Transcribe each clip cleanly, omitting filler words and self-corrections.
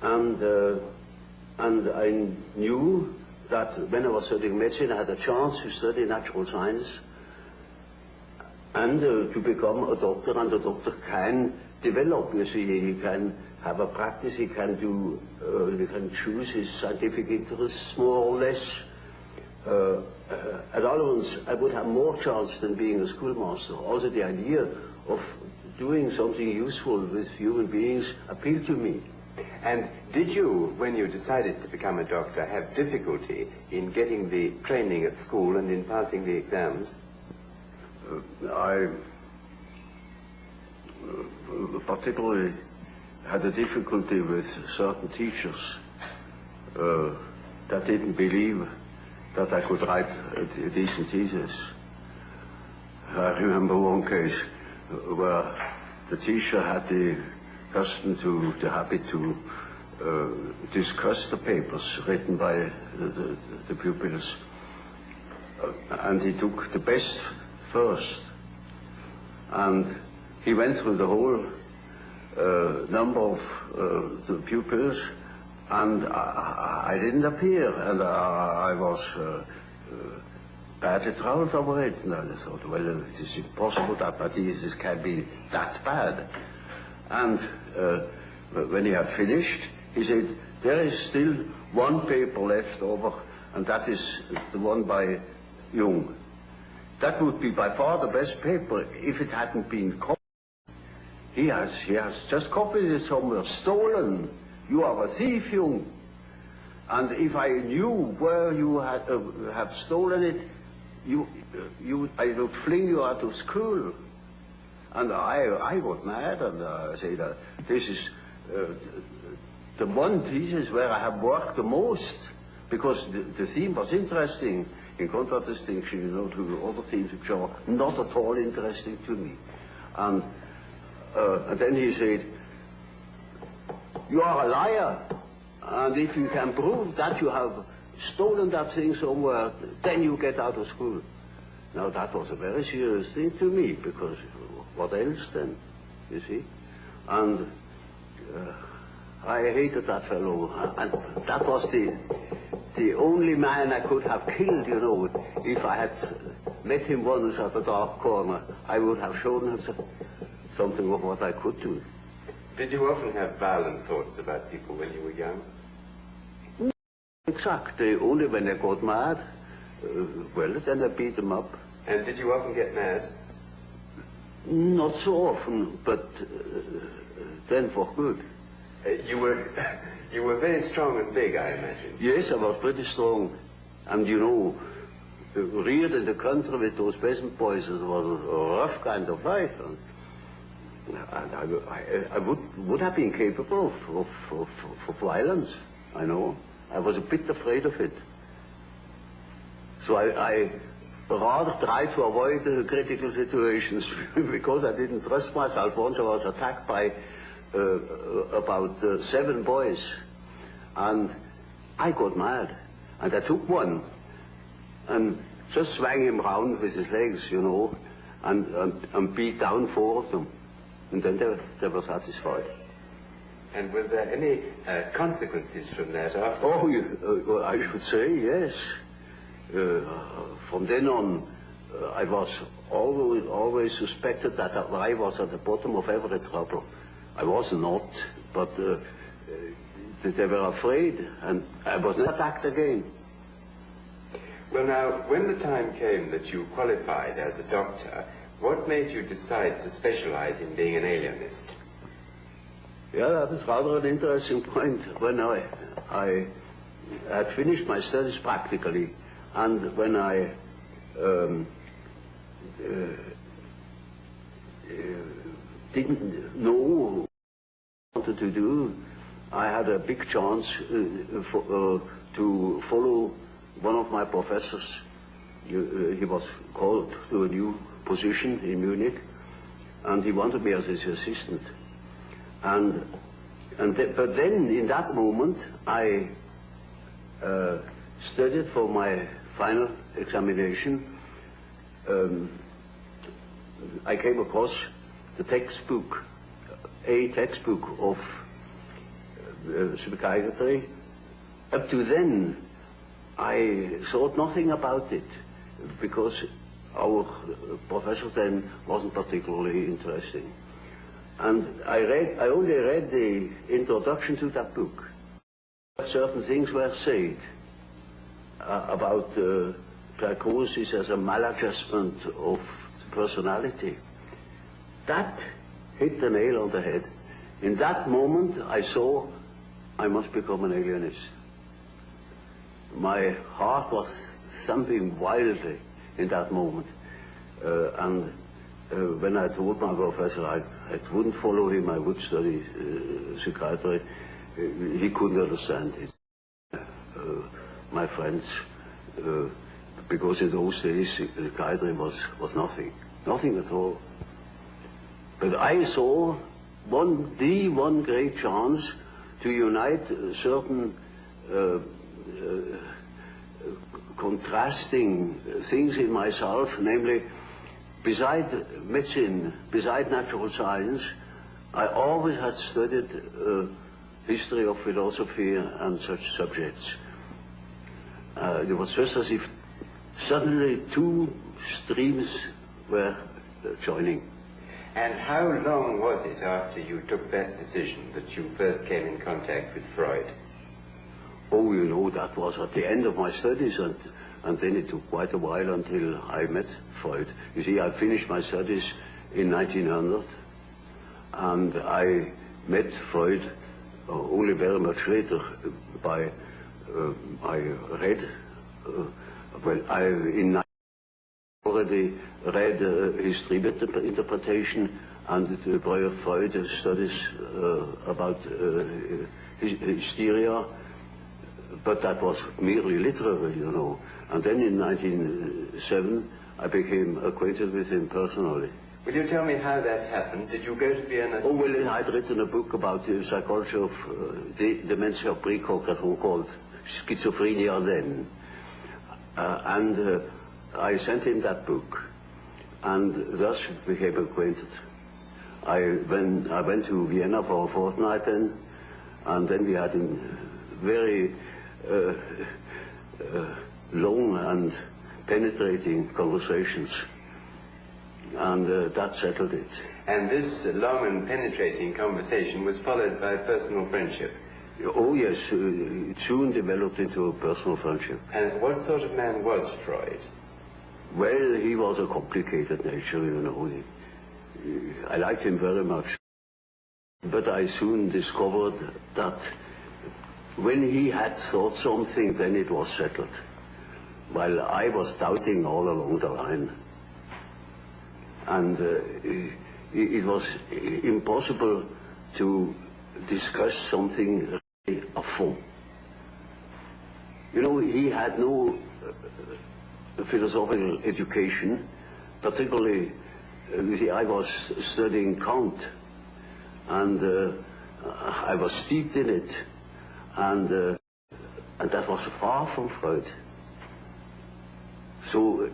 and I knew that when I was studying medicine, I had a chance to study natural science and to become a doctor, and the doctor can develop. You see, he can have a practice, he can do, he can choose his scientific interests more or less. At Allens, I would have more chance than being a schoolmaster. Also, the idea of doing something useful with human beings appealed to me. And did you, when you decided to become a doctor, have difficulty in getting the training at school and in passing the exams? I particularly had a difficulty with certain teachers that didn't believe that I could write a decent thesis. I remember one case where the teacher had the custom the habit to discuss the papers written by the pupils, and he took the best first, and he went through the whole number of the pupils, and I didn't appear, and I was badly troubled over it, and I thought, well, it is impossible that my thesis can be that bad. And when he had finished, he said, there is still one paper left over, and that is the one by Jung. That would be by far the best paper if it hadn't been copied. He has just copied it somewhere, stolen. You are a thief, Jung. And if I knew where you have stolen it, I would fling you out of school. And I got mad, and I said, this is the one thesis where I have worked the most, because the theme was interesting, in contradistinction, you know, to other themes which are not at all interesting to me. And then he said, you are a liar, and if you can prove that you have stolen that thing somewhere, then you get out of school. Now that was a very serious thing to me, because what else then, you see? And I hated that fellow, and that was the only man I could have killed, you know. If I had met him once at the dark corner, I would have shown him something of what I could do. Did you often have violent thoughts about people when you were young? Exactly, only when I got mad. Well, then I beat them up. And did you often get mad? Not so often, but then for good. You were very strong and big, I imagine. Yes, I was pretty strong. And you know, reared in the country with those peasant boys, it was a rough kind of life. And I would have been capable of violence, I know. I was a bit afraid of it. So I rather tried to avoid the critical situations because I didn't trust myself. Once I was attacked by about 7 boys, and I got mad, and I took one and just swung him round with his legs, you know, and beat down 4 of them, and then they were satisfied. And were there any consequences from that after? Oh, I should say yes. From then on, I was always suspected that I was at the bottom of every trouble. I was not, but they were afraid, and I was not attacked again. Well, now, when the time came that you qualified as a doctor, what made you decide to specialize in being an alienist? Yeah, that is rather an interesting point. When I had finished my studies practically, and when I didn't know what I wanted to do, I had a big chance to follow one of my professors. He was called to a new position in Munich, and he wanted me as his assistant. But then, in that moment, I studied for my final examination. I came across the textbook, a textbook of psychiatry. Up to then, I thought nothing about it, because our professor then wasn't particularly interesting. And I only read the introduction to that book. Certain things were said about psychosis as a maladjustment of personality. That hit the nail on the head. In that moment, I saw I must become an alienist. My heart was thumping wildly in that moment. When I told my professor I wouldn't follow him, I would study psychiatry, he couldn't understand it. My friends, because in those days psychiatry was nothing at all. But I saw one great chance to unite certain contrasting things in myself, namely, beside medicine, beside natural science, I always had studied history of philosophy and such subjects. It was just as if suddenly two streams were joining. And how long was it after you took that decision that you first came in contact with Freud? Oh, you know, that was at the end of my studies, and then it took quite a while until I met Freud. You see, I finished my studies in 1900, and I met Freud only very much later. I read, in already read his dream interpretation and the prior Freud studies about hysteria, but that was merely literary, you know. And then in 1907 I became acquainted with him personally. Will you tell me how that happened? Did you go to Vienna? Oh, well, I'd written a book about the psychology of dementia precox, called Schizophrenia then. I sent him that book, and thus became acquainted. I went to Vienna for a fortnight then, and then we had very long and penetrating conversations, and that settled it. And this long and penetrating conversation was followed by personal friendship? Oh yes, it soon developed into a personal friendship. And what sort of man was Freud? Well, he was a complicated nature, you know. I liked him very much. But I soon discovered that when he had thought something, then it was settled. While I was doubting all along the line. And it was impossible to discuss something really à fond. You know, he had no philosophical education, particularly, you see, I was studying Kant, and I was steeped in it, and that was far from Freud. So,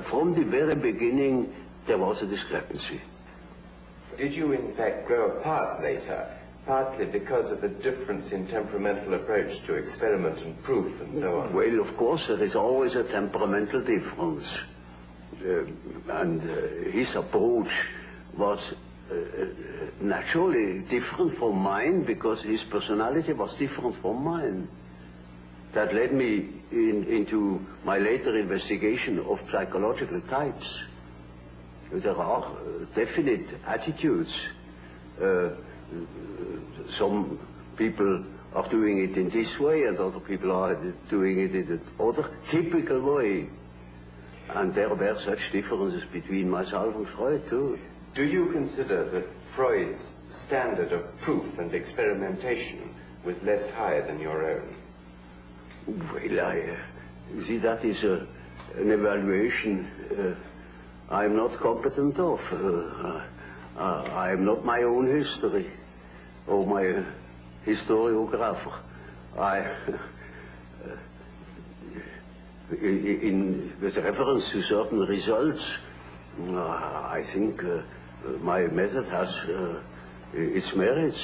from the very beginning, there was a discrepancy. Did you, in fact, grow apart later, partly because of a difference in temperamental approach to experiment and proof and so on? Well, of course, there is always a temperamental difference. And his approach was naturally different from mine, because his personality was different from mine. That led me into my later investigation of psychological types. There are definite attitudes. Some people are doing it in this way, and other people are doing it in another typical way. And there were such differences between myself and Freud, too. Do you consider that Freud's standard of proof and experimentation was less high than your own? Well, you see, that is an evaluation I'm not competent of. I'm not my own history, or my historiographer. With reference to certain results, I think my method has its merits.